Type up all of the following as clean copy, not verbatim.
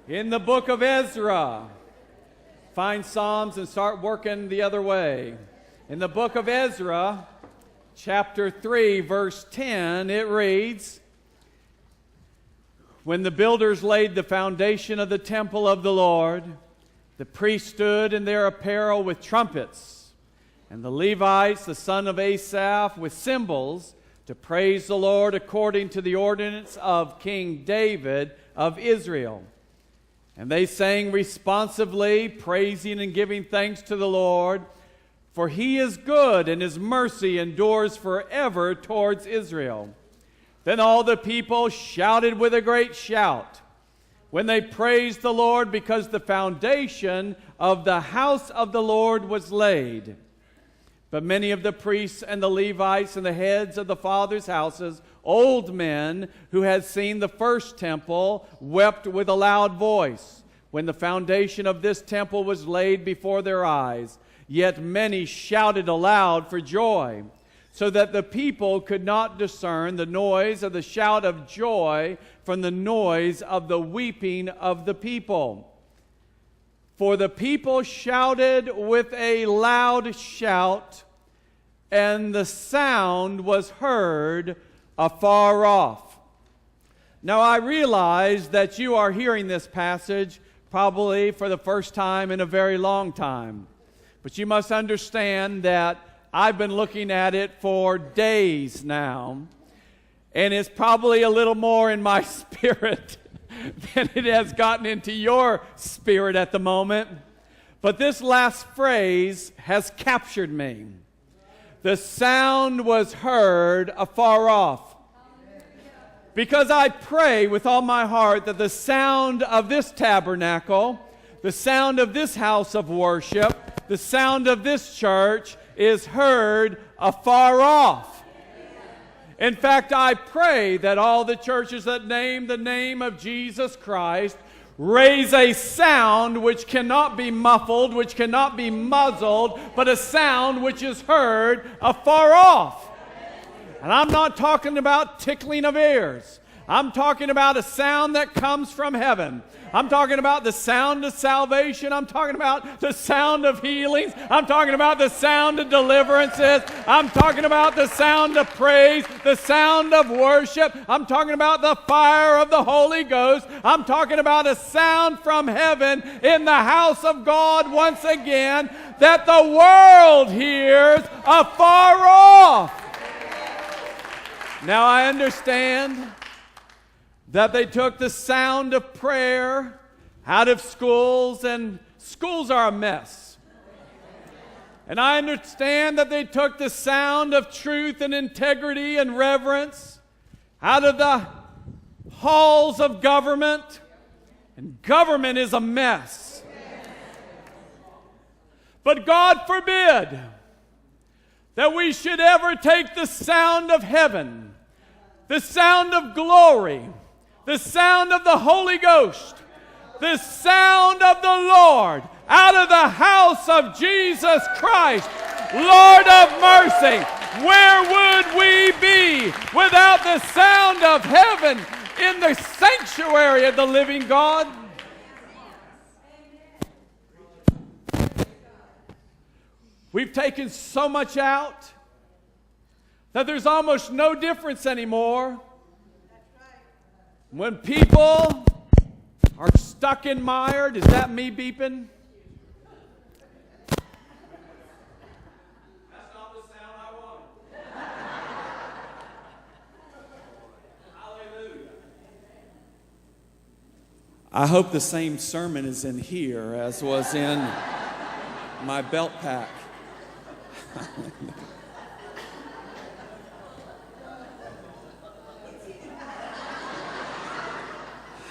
in the book of Ezra. Find Psalms and start working the other way. In the book of Ezra, chapter 3, verse 10, it reads, "When the builders laid the foundation of the temple of the Lord, the priests stood in their apparel with trumpets, and the Levites, the son of Asaph, with cymbals, to praise the Lord according to the ordinance of King David of Israel. And they sang responsively, praising and giving thanks to the Lord, for He is good, and His mercy endures forever towards Israel. Then all the people shouted with a great shout, when they praised the Lord, because the foundation of the house of the Lord was laid. But many of the priests and the Levites and the heads of the fathers' houses, old men who had seen the first temple, wept with a loud voice when the foundation of this temple was laid before their eyes. Yet many shouted aloud for joy, so that the people could not discern the noise of the shout of joy from the noise of the weeping of the people. For the people shouted with a loud shout, and the sound was heard afar off." Now I realize that you are hearing this passage probably for the first time in a very long time. But you must understand that I've been looking at it for days now, and it's probably a little more in my spirit than it has gotten into your spirit at the moment. But this last phrase has captured me. The sound was heard afar off. Because I pray with all my heart that the sound of this tabernacle, the sound of this house of worship, the sound of this church is heard afar off. In fact, I pray that all the churches that name the name of Jesus Christ raise a sound which cannot be muffled, which cannot be muzzled, but a sound which is heard afar off. And I'm not talking about tickling of ears. I'm talking about a sound that comes from heaven. I'm talking about the sound of salvation. I'm talking about the sound of healings. I'm talking about the sound of deliverances. I'm talking about the sound of praise, the sound of worship. I'm talking about the fire of the Holy Ghost. I'm talking about a sound from heaven in the house of God once again that the world hears afar off. Now I understand that they took the sound of prayer out of schools, and schools are a mess. And I understand that they took the sound of truth and integrity and reverence out of the halls of government, and government is a mess. But God forbid that we should ever take the sound of heaven, the sound of glory, the sound of the Holy Ghost, the sound of the Lord out of the house of Jesus Christ. Lord of mercy, where would we be without the sound of heaven in the sanctuary of the living God? We've taken so much out that there's almost no difference anymore. When people are stuck in mire, is that me beeping? That's not the sound I wanted. Hallelujah. I hope the same sermon is in here as was in my belt pack.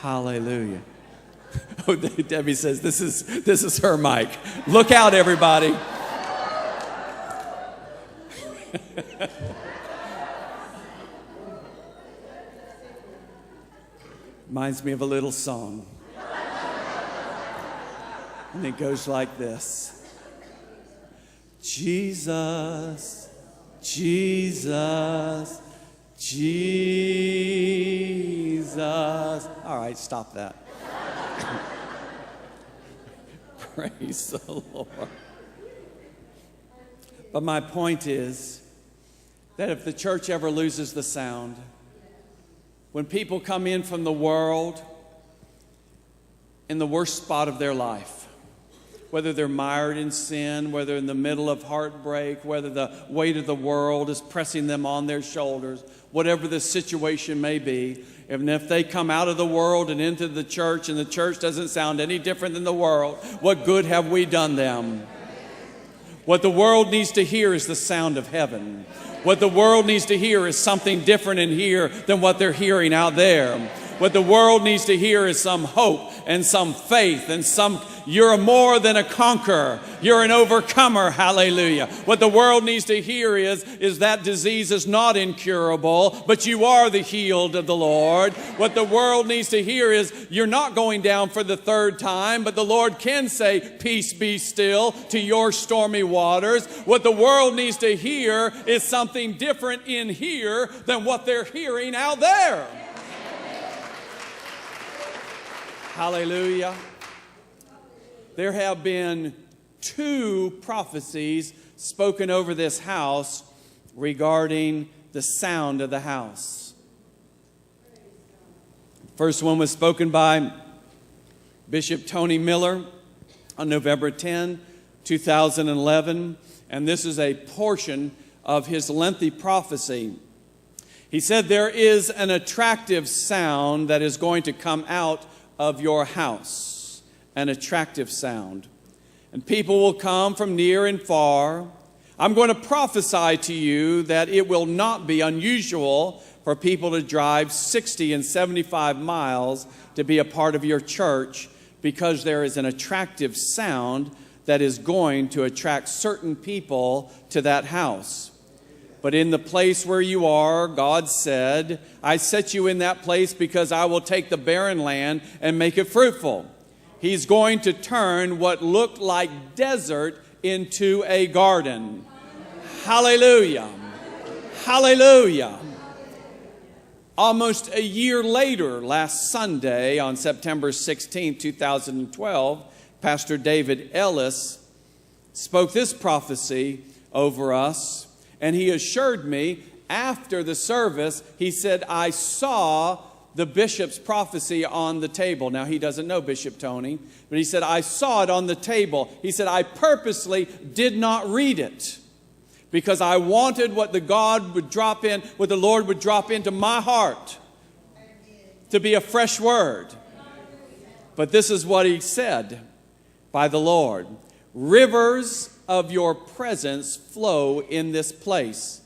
Hallelujah. Oh, Debbie says, this is her mic. Look out, everybody. Reminds me of a little song. And it goes like this. Jesus, Jesus, Jesus. All right, stop that. Praise the Lord. But my point is that if the church ever loses the sound, when people come in from the world in the worst spot of their life, whether they're mired in sin, whether in the middle of heartbreak, whether the weight of the world is pressing them on their shoulders, whatever the situation may be, and if they come out of the world and into the church and the church doesn't sound any different than the world, what good have we done them? What the world needs to hear is the sound of heaven. What the world needs to hear is something different in here than what they're hearing out there. What the world needs to hear is some hope and some faith and some, you're more than a conqueror. You're an overcomer. Hallelujah. What the world needs to hear is that disease is not incurable, but you are the healed of the Lord. What the world needs to hear is you're not going down for the third time, but the Lord can say, peace be still to your stormy waters. What the world needs to hear is something different in here than what they're hearing out there. Hallelujah. There have been 2 prophecies spoken over this house regarding the sound of the house. First one was spoken by Bishop Tony Miller on November 10, 2011, and this is a portion of his lengthy prophecy. He said, there is an attractive sound that is going to come out of your house, an attractive sound. And people will come from near and far. I'm going to prophesy to you that it will not be unusual for people to drive 60 and 75 miles to be a part of your church, because there is an attractive sound that is going to attract certain people to that house. But in the place where you are, God said, I set you in that place because I will take the barren land and make it fruitful. He's going to turn what looked like desert into a garden. Hallelujah. Hallelujah. Almost a year later, last Sunday on September 16, 2012, Pastor David Ellis spoke this prophecy over us. And he assured me after the service, he said, I saw the bishop's prophecy on the table. Now, he doesn't know Bishop Tony, but he said, I saw it on the table. He said, I purposely did not read it because I wanted what the Lord would drop into my heart to be a fresh word. But this is what he said by the Lord. Rivers of your presence flow in this place.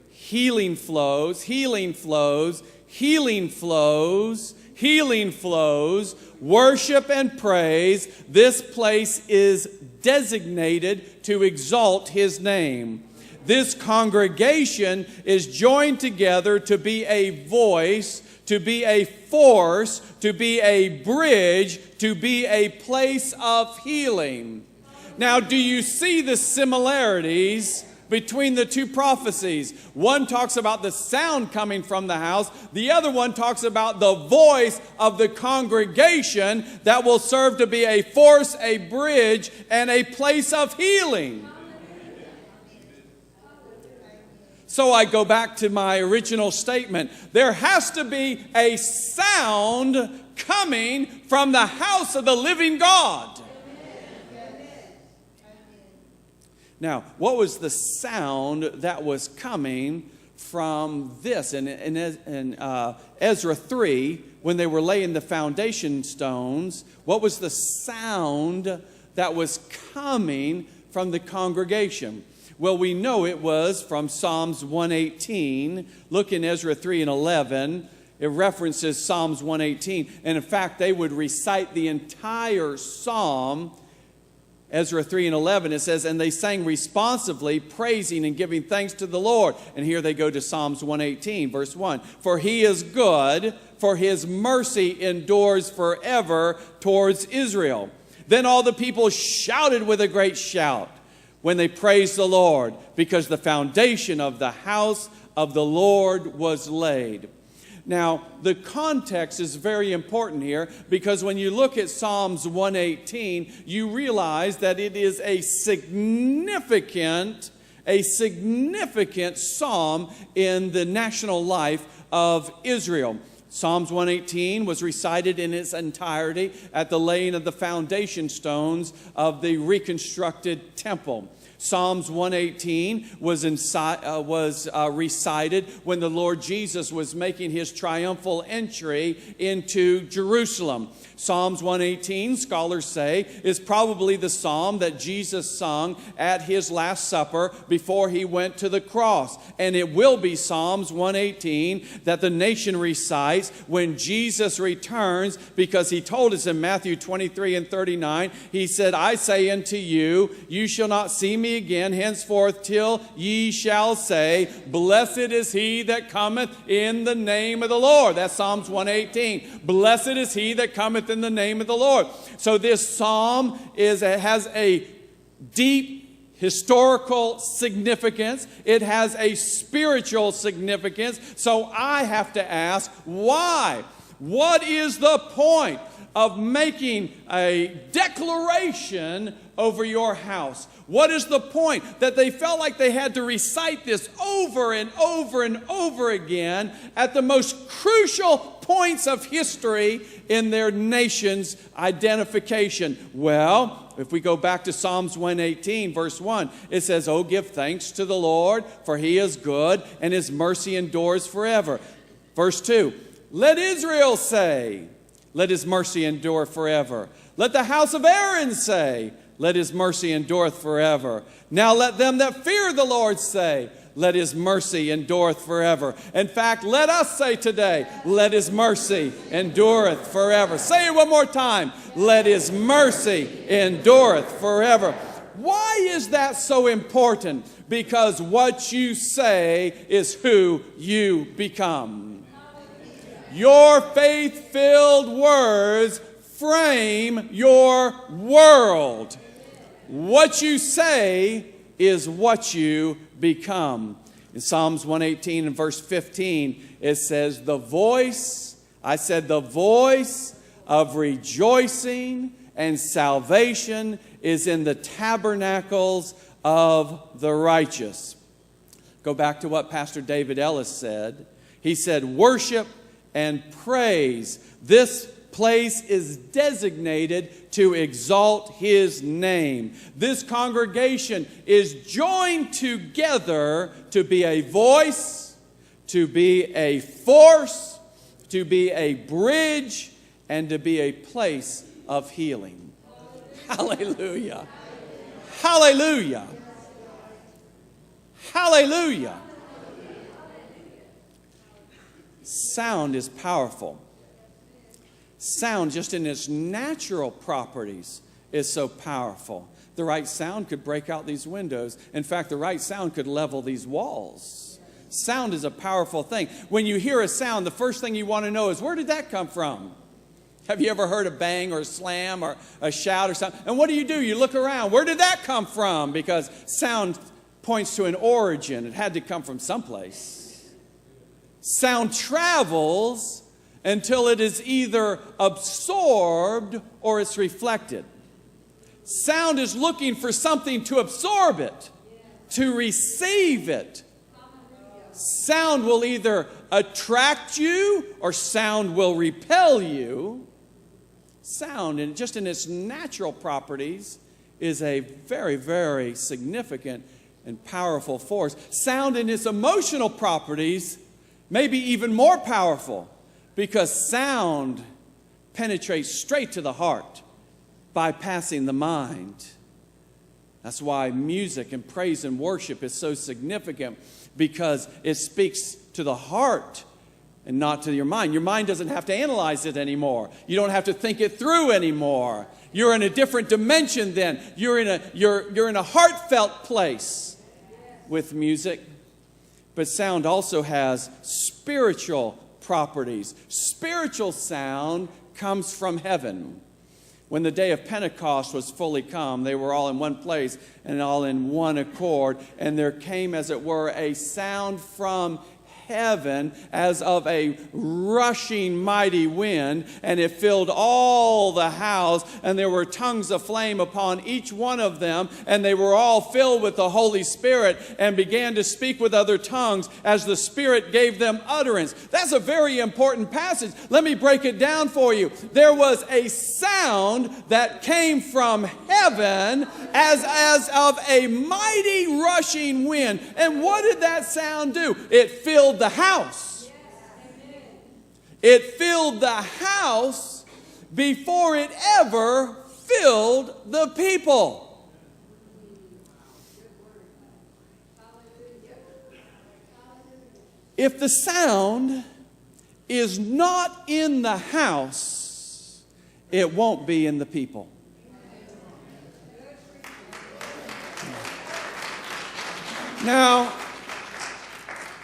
Healing flows, healing flows, healing flows, healing flows, worship and praise. This place is designated to exalt His name. This congregation is joined together to be a voice, to be a force, to be a bridge, to be a place of healing. Now, do you see the similarities between the 2 prophecies? One talks about the sound coming from the house. The other one talks about the voice of the congregation that will serve to be a force, a bridge, and a place of healing. So I go back to my original statement. There has to be a sound coming from the house of the living God. Now, what was the sound that was coming from this? In Ezra 3, when they were laying the foundation stones, what was the sound that was coming from the congregation? Well, we know it was from Psalms 118. Look in Ezra 3 and 11. It references Psalms 118. And in fact, they would recite the entire psalm. Ezra 3 and 11, it says, and they sang responsively, praising and giving thanks to the Lord. And here they go to Psalms 118, verse 1. For He is good, for His mercy endures forever towards Israel. Then all the people shouted with a great shout when they praised the Lord, because the foundation of the house of the Lord was laid. Now, the context is very important here because when you look at Psalms 118, you realize that it is a significant psalm in the national life of Israel. Psalms 118 was recited in its entirety at the laying of the foundation stones of the reconstructed temple. Psalms 118 was recited when the Lord Jesus was making his triumphal entry into Jerusalem. Psalms 118, scholars say, is probably the psalm that Jesus sung at his Last Supper before he went to the cross. And it will be Psalms 118 that the nation recites when Jesus returns, because he told us in Matthew 23 and 39, he said, I say unto you, you shall not see me again henceforth till ye shall say, blessed is he that cometh in the name of the Lord. That's Psalms 118. Blessed is he that cometh in the name of the Lord. So this psalm has a deep historical significance. It has a spiritual significance. So I have to ask, why? What is the point of making a declaration over your house? What is the point that they felt like they had to recite this over and over and over again at the most crucial points of history in their nation's identification? Well, if we go back to Psalms 118, verse 1, it says, Oh, give thanks to the Lord, for he is good, and his mercy endures forever. Verse 2, let Israel say, let his mercy endure forever. Let the house of Aaron say, let his mercy endureth forever. Now let them that fear the Lord say, let his mercy endureth forever. In fact, let us say today, let his mercy endureth forever. Say it one more time. Let his mercy endureth forever. Why is that so important? Because what you say is who you become. Your faith-filled words frame your world. What you say is what you become. In Psalms 118 and verse 15, it says, the voice of rejoicing and salvation is in the tabernacles of the righteous. Go back to what Pastor David Ellis said. He said, worship and praise. This place is designated to exalt his name. This congregation is joined together to be a voice, to be a force, to be a bridge, and to be a place of healing. Hallelujah. Hallelujah. Hallelujah. Sound is powerful. Sound, just in its natural properties, is so powerful. The right sound could break out these windows. In fact, the right sound could level these walls. Sound is a powerful thing. When you hear a sound, the first thing you want to know is, where did that come from? Have you ever heard a bang or a slam or a shout or something? And what do? You look around. Where did that come from? Because sound points to an origin. It had to come from someplace. Sound travels until it is either absorbed or it's reflected. Sound is looking for something to absorb it, to receive it. Sound will either attract you or sound will repel you. Sound, and just in its natural properties, is a very, very significant and powerful force. Sound in its emotional properties may be even more powerful, because sound penetrates straight to the heart, bypassing the mind. That's why music and praise and worship is so significant, because it speaks to the heart and not to your mind. Your mind doesn't have to analyze it anymore. You don't have to think it through anymore. You're in a different dimension then. You're in a heartfelt place with music. But sound also has spiritual properties. Spiritual sound comes from heaven. When the day of Pentecost was fully come, they were all in one place and all in one accord, and there came, as it were, a sound from heaven as of a rushing mighty wind, and it filled all the house, and there were tongues of flame upon each one of them, and they were all filled with the Holy Spirit and began to speak with other tongues as the Spirit gave them utterance. That's a very important passage. Let me break it down for you. There was a sound that came from heaven as of a mighty rushing wind. And what did that sound do? It filled the house. It filled the house before it ever filled the people. If the sound is not in the house, it won't be in the people. Now,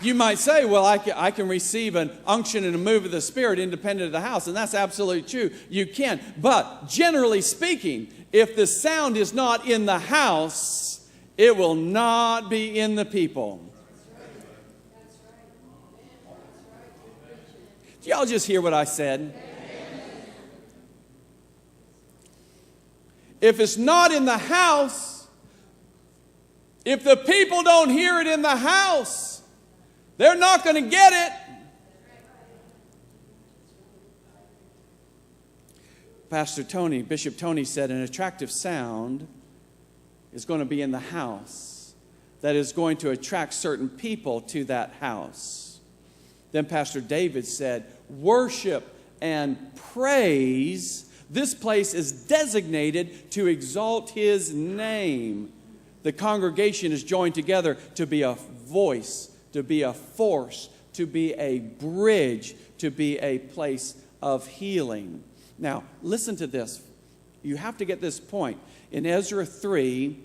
you might say, well, I can receive an unction and a move of the Spirit independent of the house, and that's absolutely true. You can. But generally speaking, if the sound is not in the house, it will not be in the people. Did y'all just hear what I said? If it's not in the house, if the people don't hear it in the house, they're not going to get it. Bishop Tony said an attractive sound is going to be in the house that is going to attract certain people to that house. Then Pastor David said, worship and praise, this place is designated to exalt his name. The congregation is joined together to be a voice, to be a force, to be a bridge, to be a place of healing. Now, listen to this. You have to get this point. In Ezra 3,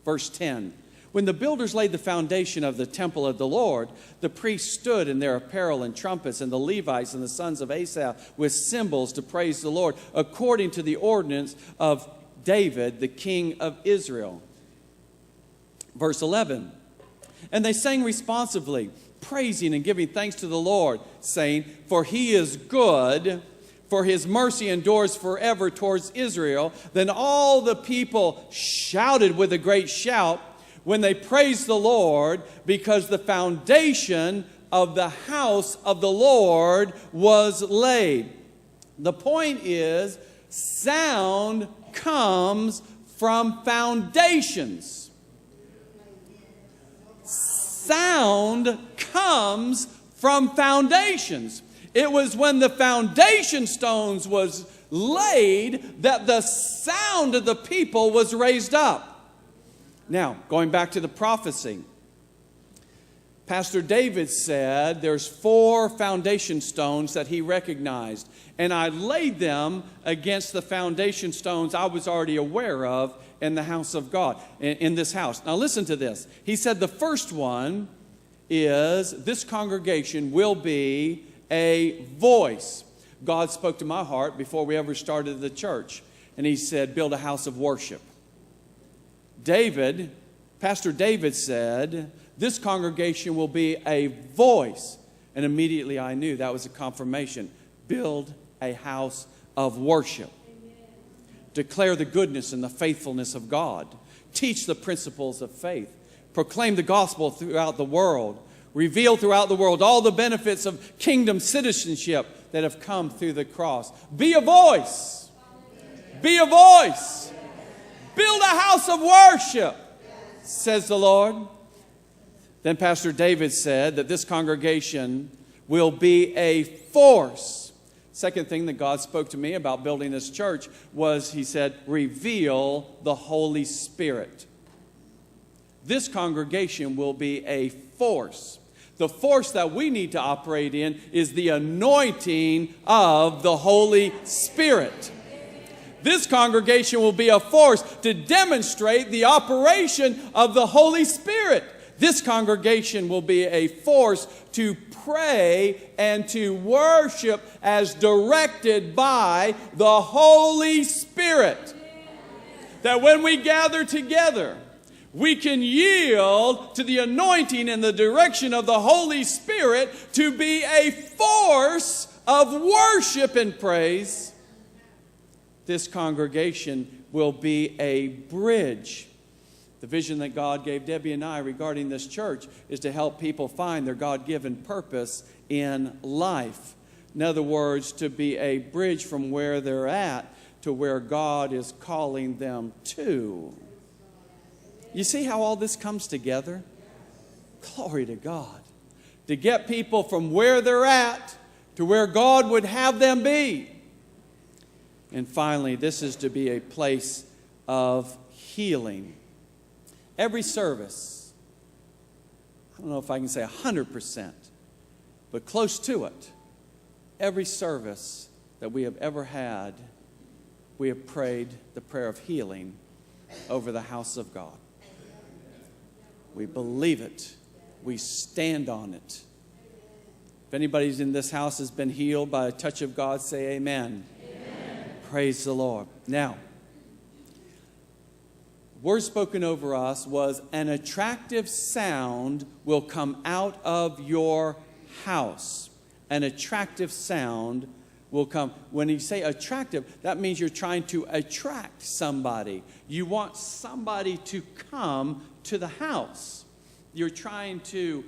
verse 10, when the builders laid the foundation of the temple of the Lord, the priests stood in their apparel and trumpets, and the Levites and the sons of Asaph with cymbals to praise the Lord, according to the ordinance of David, the king of Israel. Verse 11, and they sang responsively, praising and giving thanks to the Lord, saying, for he is good, for his mercy endures forever towards Israel. Then all the people shouted with a great shout when they praised the Lord, because the foundation of the house of the Lord was laid. The point is, sound comes from foundations. Sound comes from foundations. It was when the foundation stones was laid that the sound of the people was raised up. Now, going back to the prophecy, Pastor David said there's 4 foundation stones that he recognized, and I laid them against the foundation stones I was already aware of in the house of God, in this house. Now listen to this. He said the first one is this congregation will be a voice. God spoke to my heart before we ever started the church, and he said, build a house of worship. Pastor David said, this congregation will be a voice. And immediately I knew that was a confirmation. Build a house of worship. Amen. Declare the goodness and the faithfulness of God. Teach the principles of faith. Proclaim the gospel throughout the world. Reveal throughout the world all the benefits of kingdom citizenship that have come through the cross. Be a voice. Be a voice. Build a house of worship, says the Lord. Then Pastor David said that this congregation will be a force. Second thing that God spoke to me about building this church was, he said, reveal the Holy Spirit. This congregation will be a force. The force that we need to operate in is the anointing of the Holy Spirit. This congregation will be a force to demonstrate the operation of the Holy Spirit. This congregation will be a force to pray and to worship as directed by the Holy Spirit. That when we gather together, we can yield to the anointing and the direction of the Holy Spirit to be a force of worship and praise, this congregation will be a bridge. The vision that God gave Debbie and I regarding this church is to help people find their God-given purpose in life. In other words, to be a bridge from where they're at to where God is calling them to. You see how all this comes together? Glory to God. To get people from where they're at to where God would have them be. And finally, this is to be a place of healing. Every service, I don't know if I can say 100%, but close to it, every service that we have ever had, we have prayed the prayer of healing over the house of God. We believe it. We stand on it. If anybody's in this house has been healed by a touch of God, say amen. Amen. Praise the Lord. Now, word spoken over us was an attractive sound will come out of your house. An attractive sound will come. When you say attractive, that means you're trying to attract somebody. You want somebody to come to the house. You're trying to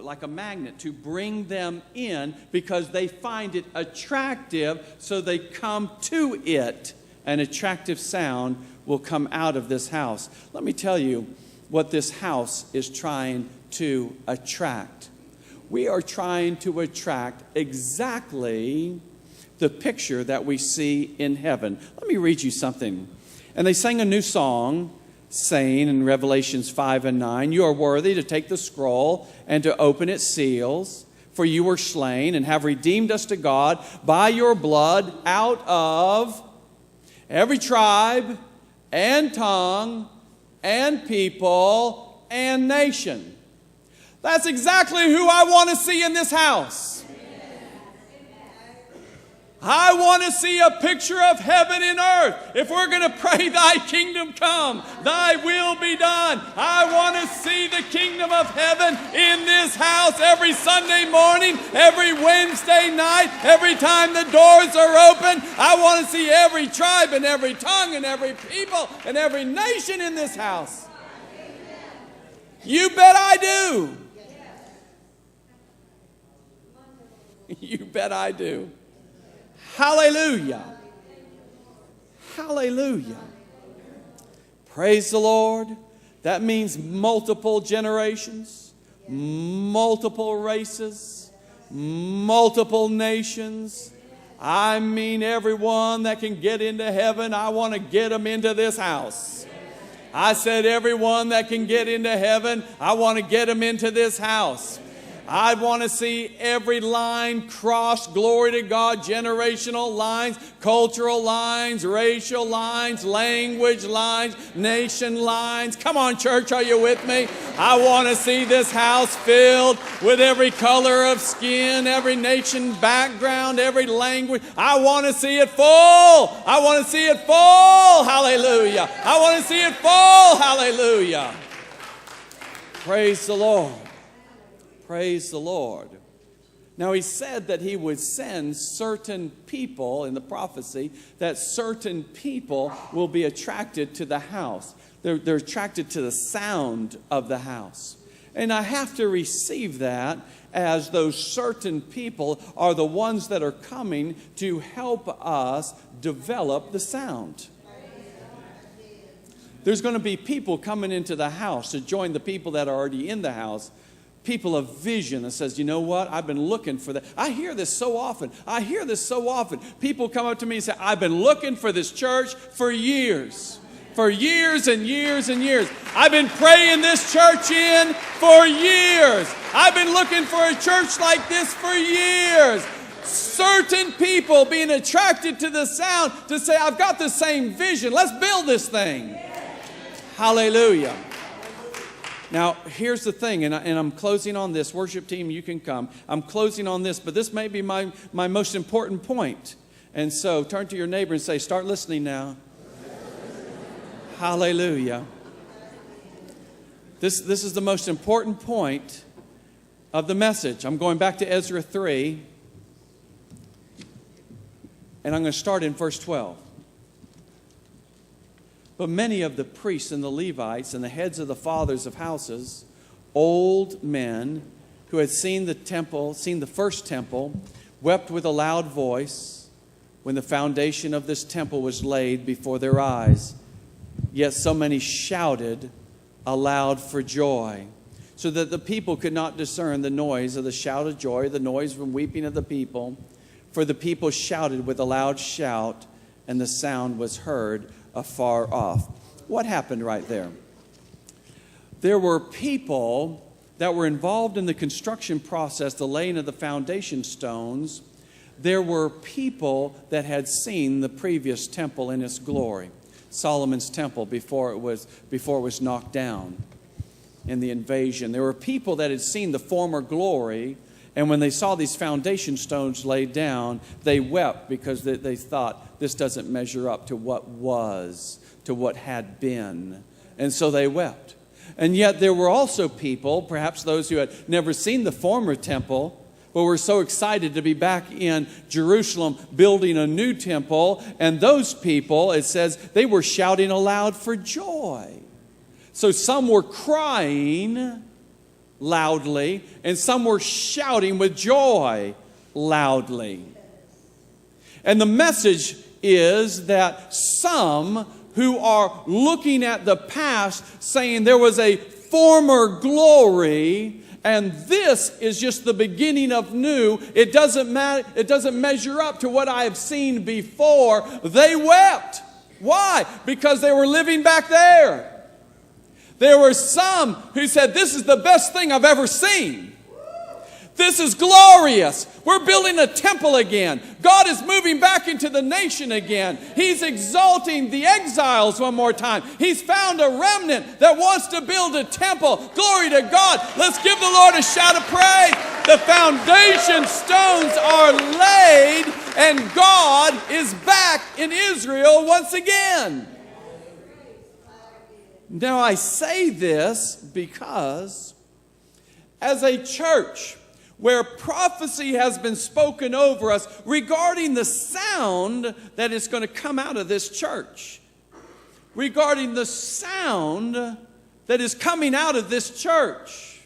like a magnet, to bring them in because they find it attractive, so they come to it. An attractive sound will come out of this house. Let me tell you what this house is trying to attract. We are trying to attract exactly the picture that we see in heaven. Let me read you something. And they sang a new song, saying in Revelations 5 and 9, "You are worthy to take the scroll and to open its seals, for you were slain and have redeemed us to God by your blood out of every tribe and tongue and people and nation." That's exactly who I want to see in this house. I want to see a picture of heaven and earth. If we're going to pray, "Thy kingdom come, thy will be done," I want to see the kingdom of heaven in this house every Sunday morning, every Wednesday night, every time the doors are open. I want to see every tribe and every tongue and every people and every nation in this house. You bet I do. You bet I do. Hallelujah. Hallelujah. Praise the Lord. That means multiple generations, multiple races, multiple nations. I mean everyone that can get into heaven, I want to get them into this house. I said everyone that can get into heaven, I want to get them into this house. I want to see every line crossed, glory to God, generational lines, cultural lines, racial lines, language lines, nation lines. Come on, church, are you with me? I want to see this house filled with every color of skin, every nation background, every language. I want to see it full. I want to see it full. Hallelujah. I want to see it full. Hallelujah. Praise the Lord. Praise the Lord. Now, he said that he would send certain people in the prophecy, that certain people will be attracted to the house. They're attracted to the sound of the house. And I have to receive that as those certain people are the ones that are coming to help us develop the sound. There's going to be people coming into the house to join the people that are already in the house. People of vision that says, "You know what? I've been looking for that." I hear this so often. People come up to me and say, "I've been looking for this church for years. For years and years and years. I've been praying this church in for years. I've been looking for a church like this for years." Certain people being attracted to the sound to say, "I've got the same vision. Let's build this thing." Hallelujah. Now, here's the thing, and I'm closing on this. Worship team, you can come. I'm closing on this, but this may be my most important point. And so turn to your neighbor and say, "Start listening now." Hallelujah. This is the most important point of the message. I'm going back to Ezra 3, and I'm going to start in verse 12. But many of the priests and the Levites and the heads of the fathers of houses, old men who had seen the first temple, wept with a loud voice when the foundation of this temple was laid before their eyes. Yet so many shouted aloud for joy, so that the people could not discern the noise of the shout of joy, the noise from weeping of the people. For the people shouted with a loud shout, and the sound was heard afar off. What happened right there? There were people that were involved in the construction process, the laying of the foundation stones. There were people that had seen the previous temple in its glory, Solomon's temple, before it was knocked down in the invasion. There were people that had seen the former glory, and when they saw these foundation stones laid down, they wept because they thought, this doesn't measure up to what was, to what had been. And so they wept. And yet there were also people, perhaps those who had never seen the former temple, but were so excited to be back in Jerusalem building a new temple. And those people, it says, they were shouting aloud for joy. So some were crying loudly, and some were shouting with joy loudly. And the message is that some who are looking at the past saying there was a former glory and this is just the beginning of new, it doesn't matter, it doesn't measure up to what I have seen before, they wept. Why? Because they were living back there. There were some who said, this is the best thing I've ever seen. This is glorious. We're building a temple again. God is moving back into the nation again. He's exalting the exiles one more time. He's found a remnant that wants to build a temple. Glory to God. Let's give the Lord a shout of praise. The foundation stones are laid, and God is back in Israel once again. Now, I say this because as a church where prophecy has been spoken over us regarding the sound that is going to come out of this church, regarding the sound that is coming out of this church,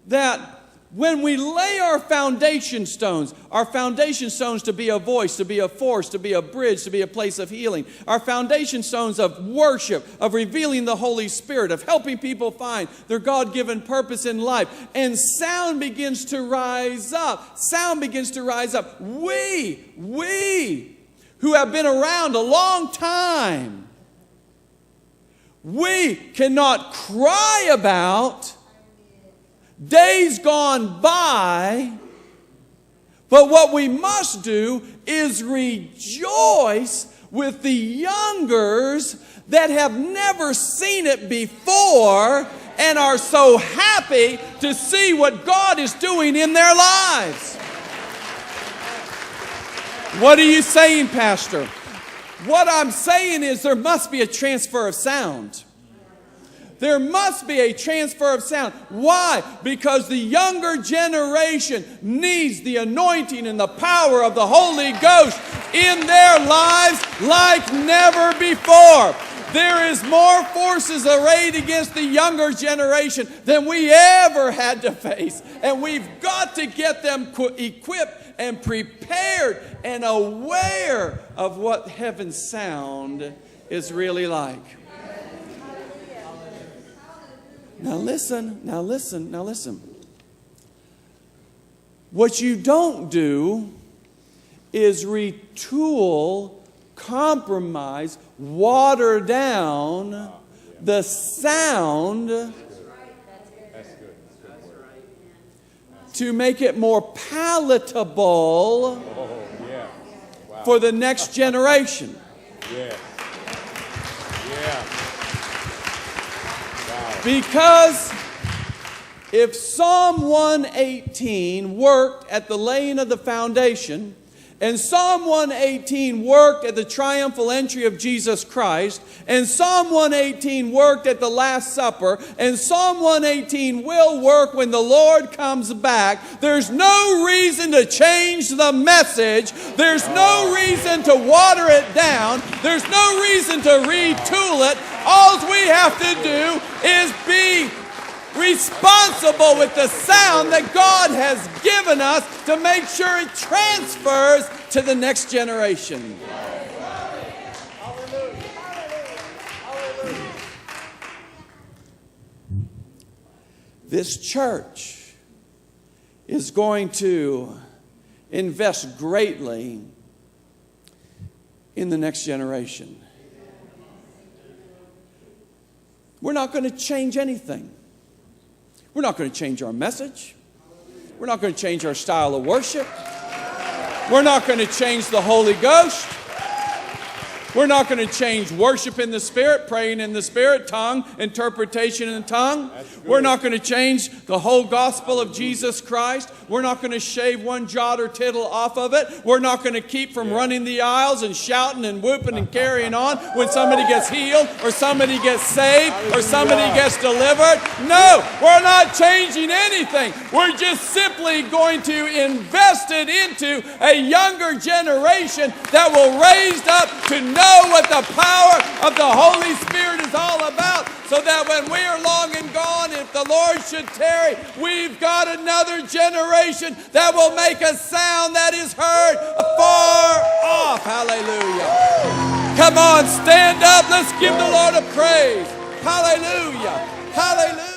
that when we lay our foundation stones to be a voice, to be a force, to be a bridge, to be a place of healing, our foundation stones of worship, of revealing the Holy Spirit, of helping people find their God-given purpose in life, and sound begins to rise up. Sound begins to rise up. We who have been around a long time, we cannot cry about days gone by, but what we must do is rejoice with the youngers that have never seen it before and are so happy to see what God is doing in their lives. What are you saying, Pastor? What I'm saying is there must be a transfer of sound. There must be a transfer of sound. Why? Because the younger generation needs the anointing and the power of the Holy Ghost in their lives like never before. There is more forces arrayed against the younger generation than we ever had to face. And we've got to get them equipped and prepared and aware of what heaven's sound is really like. Now listen. What you don't do is retool, compromise, water down the sound to make it more palatable for the next generation. Because if Psalm 118 worked at the laying of the foundation, And Psalm 118 worked at the triumphal entry of Jesus Christ. And Psalm 118 worked at the Last Supper. And Psalm 118 will work when the Lord comes back. There's no reason to change the message. There's no reason to water it down. There's no reason to retool it. All we have to do is be responsible with the sound that God has given us to make sure it transfers to the next generation. This church is going to invest greatly in the next generation. We're not going to change anything. We're not going to change our message. We're not going to change our style of worship. We're not going to change the Holy Ghost. We're not going to change worship in the Spirit, praying in the Spirit, tongue, interpretation in the tongue. We're not going to change the whole gospel of Jesus Christ. We're not going to shave one jot or tittle off of it. We're not going to keep from running the aisles and shouting and whooping and carrying on when somebody gets healed or somebody gets saved or somebody gets delivered. No, we're not changing anything. We're just simply going to invest it into a younger generation that will raise up to know what the power of the Holy Spirit is all about, so that when we are long and gone, if the Lord should tarry, we've got another generation that will make a sound that is heard far off. Hallelujah. Come on, stand up. Let's give the Lord a praise. Hallelujah. Hallelujah.